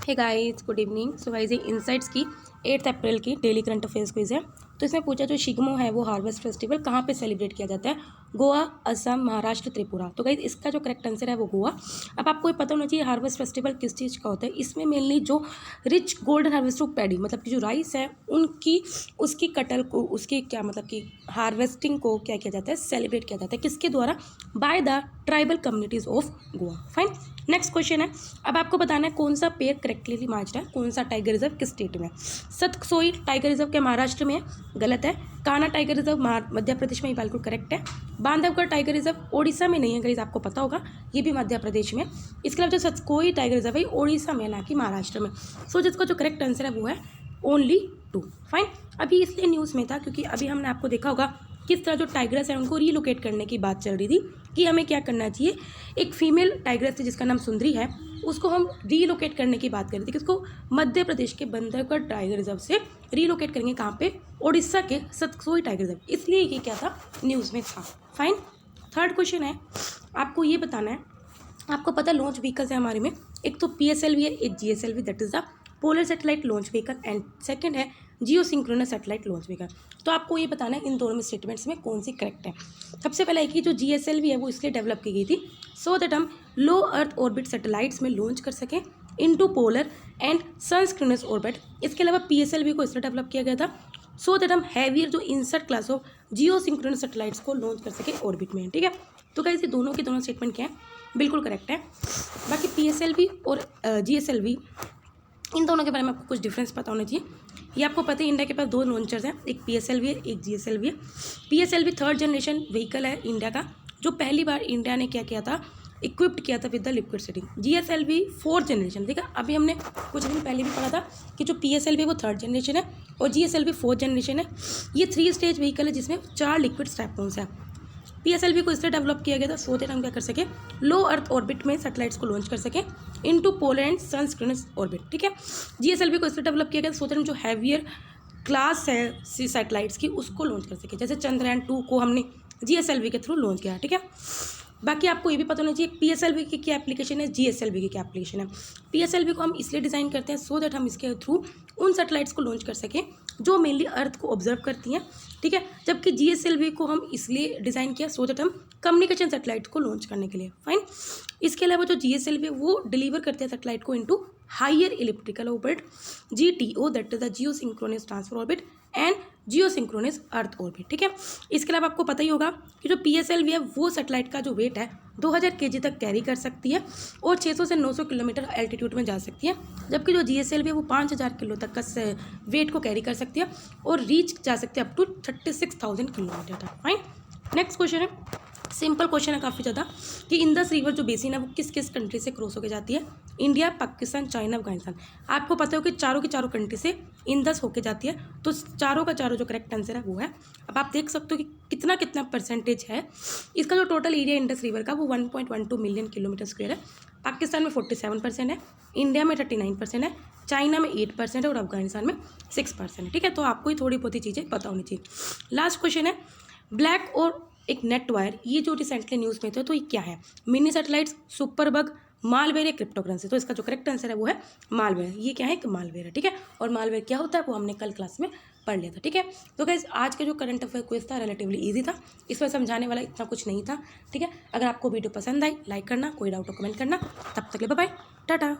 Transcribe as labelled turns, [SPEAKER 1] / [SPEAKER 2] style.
[SPEAKER 1] हे guys, good evening. So guys, ये insights की 8 अप्रैल की डेली करंट अफेयर्स क्विज है। तो इसमें पूछा जो शिग्मो है वो हार्वेस्ट फेस्टिवल कहाँ पे सेलिब्रेट किया जाता है? गोवा, असम, महाराष्ट्र, त्रिपुरा। तो गाइस इसका जो करेक्ट आंसर है वो गोवा। अब आपको ये पता होना चाहिए हार्वेस्ट फेस्टिवल किस चीज़ का होता है। इसमें मेनली जो rich golden harvest of paddy मतलब कि जो राइस है उनकी उसकी कटल को उसकी क्या मतलब कि हार्वेस्टिंग को क्या किया जाता है, सेलिब्रेट किया जाता है। किसके द्वारा? By the tribal communities of Goa. Fine. Next question है, अब आपको बताना है कौन सा पेड़ करेक्टली मैच है, कौन सा टाइगर रिजर्व किस स्टेट में। सतसोई टाइगर रिजर्व के महाराष्ट्र में है, गलत है। कान्हा टाइगर रिजर्व मध्य प्रदेश में, ये बिल्कुल करेक्ट है। बांधवगढ़ टाइगर रिजर्व ओडिशा में नहीं है गाइस, आपको पता होगा, ये भी मध्य प्रदेश में। इसके अलावा जो सतसोई टाइगर रिजर्व है ओडिशा में, ना कि महाराष्ट्र में। सो जिसका जो करेक्ट आंसर है वो है ओनली 2। फाइन। अभी इसलिए न्यूज़ में था क्योंकि अभी हमने आपको देखा होगा किस तरह जो टाइग्रेस है उनको रीलोकेट करने की बात चल रही थी कि हमें क्या करना चाहिए। एक फीमेल टाइग्रेस थी जिसका नाम सुंदरी है, उसको हम रीलोकेट करने की बात कर रही थी कि उसको मध्य प्रदेश के बंदरगढ़ टाइगर रिजर्व से रीलोकेट करेंगे कहाँ पे? ओडिशा के सतसोई टाइगर रिजर्व। इसलिए ये क्या था, न्यूज़ में था। फाइन। थर्ड क्वेश्चन है, आपको ये बताना है, आपको पता है लॉन्च व्हीकल्स है हमारे में, एक तो PSLV है, एक GSLV, that is the polar satellite launch vehicle, and second है जियो सिंक्रोनस सैटेलाइट लॉन्च व्हीकल। तो आपको ये बताना है इन दोनों में स्टेटमेंट्स में कौन सी करेक्ट है। सबसे पहले है कि जो GSLV है वो इसलिए डेवलप की गई थी सो दैट हम लो अर्थ ऑर्बिट सैटेलाइट्स में लॉन्च कर सकें इनटू पोलर एंड सनस्क्रोनस ऑर्बिट। इसके अलावा PSLV को इसलिए डेवलप किया गया था सो दैट हम हैवियर जो insert class of Jio synchronous satellites को लॉन्च कर सके ऑर्बिट में। ठीक है, तो क्या ये दोनों के दोनों स्टेटमेंट क्या है, बिल्कुल करेक्ट है। बाकी PSLV और GSLV इन दोनों के बारे में आपको कुछ डिफरेंस पता होना चाहिए। ये आपको पता है इंडिया के पास 2 लॉन्चर्स हैं, एक PSLV है, एक GSLV है। PSLV थर्ड जनरेशन व्हीकल है इंडिया का, जो पहली बार इंडिया ने क्या किया था, इक्विप्ड किया था with the liquid setting. GSLV fourth generation. ठीक है, अभी हमने कुछ दिन पहले भी पढ़ा था कि जो PSLV वो थर्ड जनरेशन है और GSLV फोर्थ जनरेशन है। ये 3 स्टेज व्हीकल है जिसमें 4 लिक्विड स्ट्रैपॉन्स है। PSLV को इसलिए डेवलप किया गया था सो दैट हम क्या कर सके, लो अर्थ ऑर्बिट में सैटेलाइट्स को लॉन्च कर सके इनटू पोलर एंड सनस्क्रोनस ऑर्बिट। ठीक है, GSLV को इसलिए डेवलप किया गया था सो दैट हम जो हैवियर क्लास है सैटेलाइट्स की उसको लॉन्च कर सके, जैसे चंद्रयान 2 को हमने GSLV के थ्रू लॉन्च किया। ठीक है, बाकी आपको ये भी पता होना चाहिए PSLV की क्या एप्लीकेशन है, GSLV की क्या एप्लीकेशन है। PSLV को हम इसलिए डिज़ाइन करते हैं सो दैट हम इसके थ्रू उन सैटेलाइट्स को लॉन्च कर सकें जो मेनली अर्थ को ऑब्जर्व करती हैं। ठीक है, जबकि GSLV को हम इसलिए डिज़ाइन किया सो दैट हम कम्युनिकेशन सैटेलाइट को लॉन्च करने के लिए। फाइन। इसके अलावा जो GSLV वो डिलीवर करते हैं सैटेलाइट को into higher elliptical orbit, GTO, that is the geosynchronous transfer orbit, and geosynchronous Earth orbit. ठीक है, इसके अलावा आपको पता ही होगा कि जो PSLV है वो सैटेलाइट का जो वेट है 2000 kg तक कैरी कर सकती है और 600 से 900 किलोमीटर एल्टीट्यूड में जा सकती है, जबकि जो GSLV है वो 5000 किलो तक का वेट को कैरी कर सकती है और रीच जा सकती है अप टू 36,000 किलोमीटर तक। फाइन। नेक्स्ट क्वेश्चन है, सिंपल क्वेश्चन है काफ़ी ज़्यादा, कि इंडस रिवर जो बेसिन है वो किस किस कंट्री से क्रॉस होकर जाती है? India, Pakistan, China, Afghanistan. आपको पता हो कि चारों की चारों कंट्री से इंडस होके जाती है, तो चारों का चारों जो करेक्ट आंसर है वो है। अब आप देख सकते हो कि कितना कितना परसेंटेज है इसका। जो टोटल एरिया इंडस रिवर का वो 1.12 मिलियन किलोमीटर स्क्वायर है। पाकिस्तान में 47% है, इंडिया में 39% है, चाइना में 8% है और अफगानिस्तान में 6% है। ठीक है, तो आपको ही थोड़ी बहुत ही चीज़ें पता होनी चाहिए। लास्ट क्वेश्चन है, ब्लैक और एक नेट वायर, ये जो रिसेंटली न्यूज़ में थे, तो ये क्या है? Mini satellites, super bug, malware या क्रिप्टोकरेंसी। तो इसका जो करेक्ट आंसर है वो है मालवेयर। ये क्या है? एक मालवेयर है। ठीक है, और मालवेयर क्या होता है वो हमने कल क्लास में पढ़ लिया था। ठीक है, तो गाइस आज के जो करंट अफेयर क्विज था रिलेटिवली इजी था, इसमें समझाने वाला इतना कुछ नहीं था। ठीक है, अगर आपको वीडियो पसंद आई लाइक करना, कोई डाउट हो कमेंट करना। तब तक के लिए बाय बाय, टाटा।